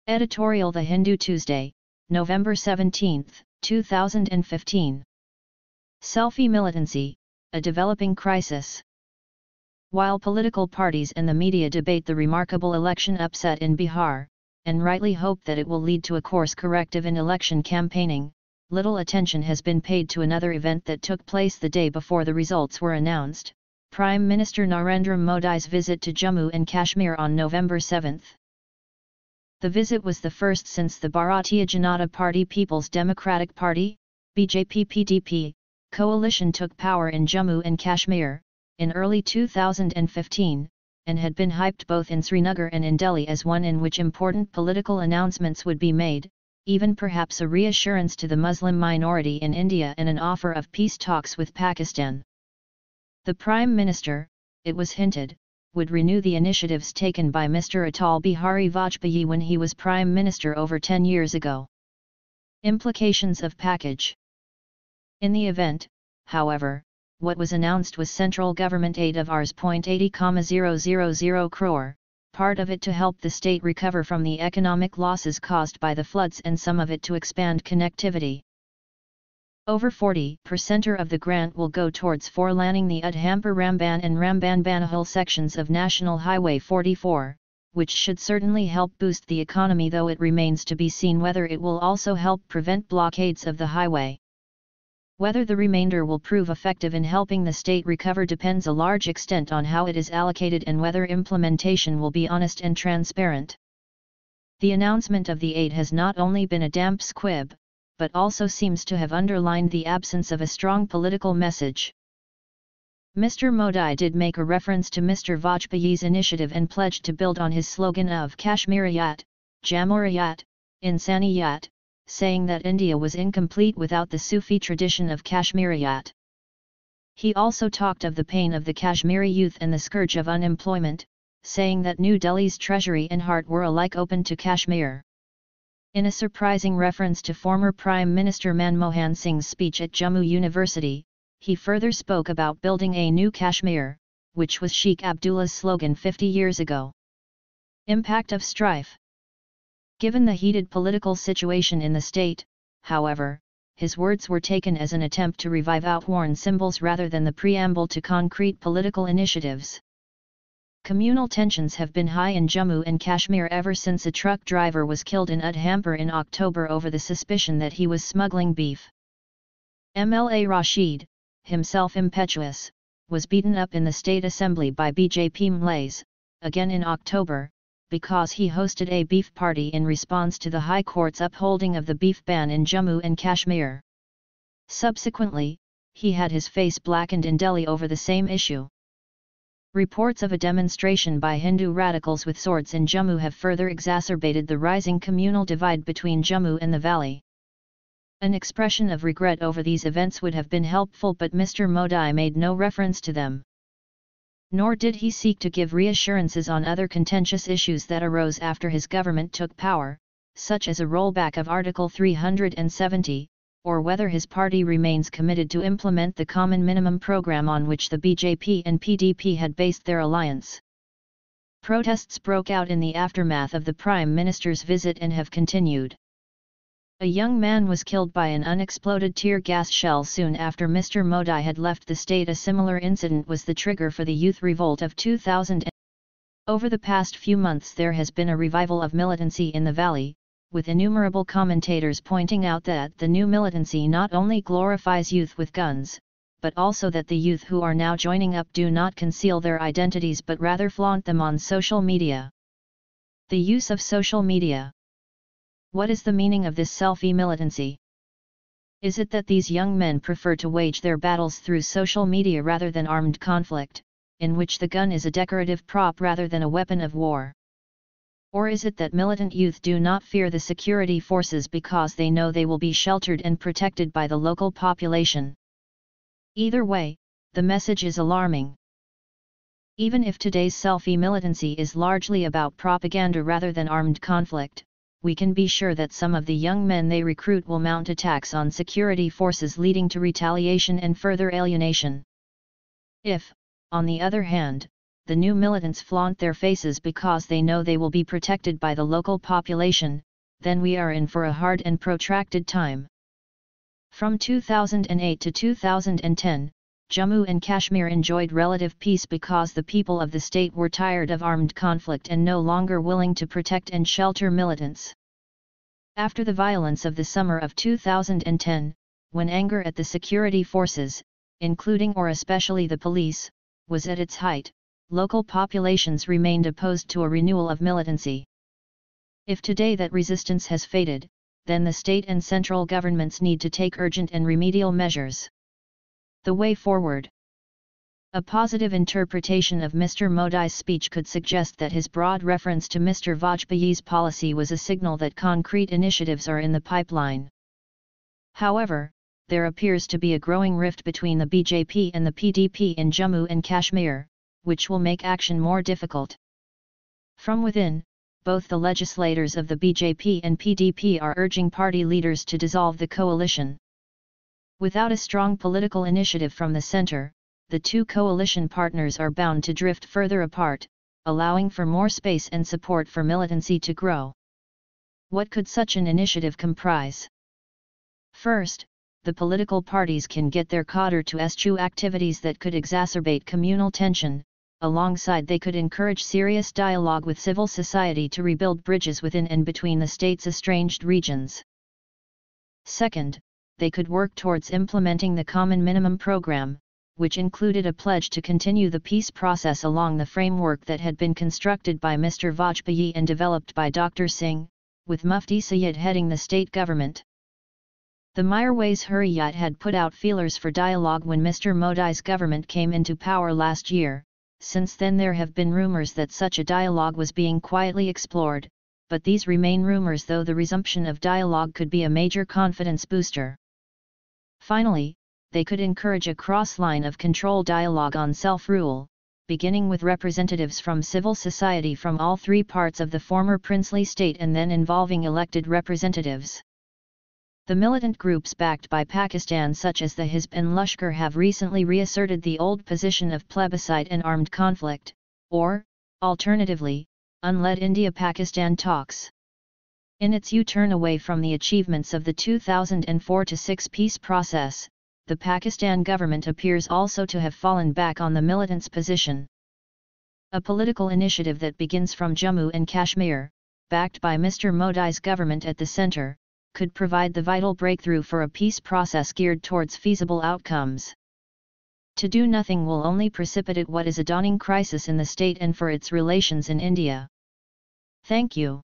Editorial The Hindu Tuesday, November 17, 2015. Selfie militancy, a developing crisis. While political parties and the media debate the remarkable election upset in Bihar, and rightly hope that it will lead to a course corrective in election campaigning, little attention has been paid to another event that took place the day before the results were announced: Prime Minister Narendra Modi's visit to Jammu and Kashmir on November 7. The visit was the first since the Bharatiya Janata Party People's Democratic Party, BJP-PDP, coalition took power in Jammu and Kashmir, in early 2015, and had been hyped both in Srinagar and in Delhi as one in which important political announcements would be made, even perhaps a reassurance to the Muslim minority in India and an offer of peace talks with Pakistan. The Prime Minister, it was hinted, would renew the initiatives taken by Mr. Atal Bihari Vajpayee when he was Prime Minister over 10 years ago. Implications of package. In the event, however, what was announced was central government aid of Rs. 80,000 crore, part of it to help the state recover from the economic losses caused by the floods and some of it to expand connectivity. Over 40% of the grant will go towards forelaning the Udhampur-Ramban and Ramban-Banahal sections of National Highway 44, which should certainly help boost the economy, though it remains to be seen whether it will also help prevent blockades of the highway. Whether the remainder will prove effective in helping the state recover depends a large extent on how it is allocated and whether implementation will be honest and transparent. The announcement of the aid has not only been a damp squib, but also seems to have underlined the absence of a strong political message. Mr. Modi did make a reference to Mr. Vajpayee's initiative and pledged to build on his slogan of Kashmiriyat, Jamhuriyat, Insaniyat, saying that India was incomplete without the Sufi tradition of Kashmiriyat. He also talked of the pain of the Kashmiri youth and the scourge of unemployment, saying that New Delhi's treasury and heart were alike open to Kashmir. In a surprising reference to former Prime Minister Manmohan Singh's speech at Jammu University, he further spoke about building a new Kashmir, which was Sheikh Abdullah's slogan 50 years ago. Impact of strife. Given the heated political situation in the state, however, his words were taken as an attempt to revive outworn symbols rather than the preamble to concrete political initiatives. Communal tensions have been high in Jammu and Kashmir ever since a truck driver was killed in Udhampur in October over the suspicion that he was smuggling beef. MLA Rashid, himself impetuous, was beaten up in the State Assembly by BJP MLAs, again in October, because he hosted a beef party in response to the High Court's upholding of the beef ban in Jammu and Kashmir. Subsequently, he had his face blackened in Delhi over the same issue. Reports of a demonstration by Hindu radicals with swords in Jammu have further exacerbated the rising communal divide between Jammu and the valley. An expression of regret over these events would have been helpful, but Mr. Modi made no reference to them. Nor did he seek to give reassurances on other contentious issues that arose after his government took power, such as a rollback of Article 370, or whether his party remains committed to implement the common minimum program on which the BJP and PDP had based their alliance. Protests broke out in the aftermath of the Prime Minister's visit and have continued. A young man was killed by an unexploded tear gas shell soon after Mr. Modi had left the state. A similar incident was the trigger for the youth revolt of 2000. Over the past few months there has been a revival of militancy in the valley, with innumerable commentators pointing out that the new militancy not only glorifies youth with guns, but also that the youth who are now joining up do not conceal their identities but rather flaunt them on social media. The use of social media. What is the meaning of this selfie militancy? Is it that these young men prefer to wage their battles through social media rather than armed conflict, in which the gun is a decorative prop rather than a weapon of war? Or is it that militant youth do not fear the security forces because they know they will be sheltered and protected by the local population? Either way, the message is alarming. Even if today's selfie militancy is largely about propaganda rather than armed conflict, we can be sure that some of the young men they recruit will mount attacks on security forces, leading to retaliation and further alienation. If, on the other hand, the new militants flaunt their faces because they know they will be protected by the local population, then we are in for a hard and protracted time. From 2008 to 2010, Jammu and Kashmir enjoyed relative peace because the people of the state were tired of armed conflict and no longer willing to protect and shelter militants. After the violence of the summer of 2010, when anger at the security forces, including or especially the police, was at its height, local populations remained opposed to a renewal of militancy. If today that resistance has faded, then the state and central governments need to take urgent and remedial measures. The way forward. A positive interpretation of Mr. Modi's speech could suggest that his broad reference to Mr. Vajpayee's policy was a signal that concrete initiatives are in the pipeline. However, there appears to be a growing rift between the BJP and the PDP in Jammu and Kashmir, which will make action more difficult. From within, both the legislators of the BJP and PDP are urging party leaders to dissolve the coalition. Without a strong political initiative from the center, the two coalition partners are bound to drift further apart, allowing for more space and support for militancy to grow. What could such an initiative comprise? First, the political parties can get their cadre to eschew activities that could exacerbate communal tension. Alongside, they could encourage serious dialogue with civil society to rebuild bridges within and between the state's estranged regions. Second, they could work towards implementing the Common Minimum Program, which included a pledge to continue the peace process along the framework that had been constructed by Mr. Vajpayee and developed by Dr. Singh, with Mufti Sayyid heading the state government. The Mirwais Hurriyat had put out feelers for dialogue when Mr. Modi's government came into power last year. Since then there have been rumors that such a dialogue was being quietly explored, but these remain rumors, though the resumption of dialogue could be a major confidence booster. Finally, they could encourage a cross-line of control dialogue on self-rule, beginning with representatives from civil society from all three parts of the former princely state and then involving elected representatives. The militant groups backed by Pakistan such as the Hizb and Lashkar have recently reasserted the old position of plebiscite and armed conflict, or, alternatively, unled India-Pakistan talks. In its U-turn away from the achievements of the 2004-06 peace process, the Pakistan government appears also to have fallen back on the militants' position. A political initiative that begins from Jammu and Kashmir, backed by Mr. Modi's government at the centre, could provide the vital breakthrough for a peace process geared towards feasible outcomes. To do nothing will only precipitate what is a dawning crisis in the state and for its relations in India. Thank you.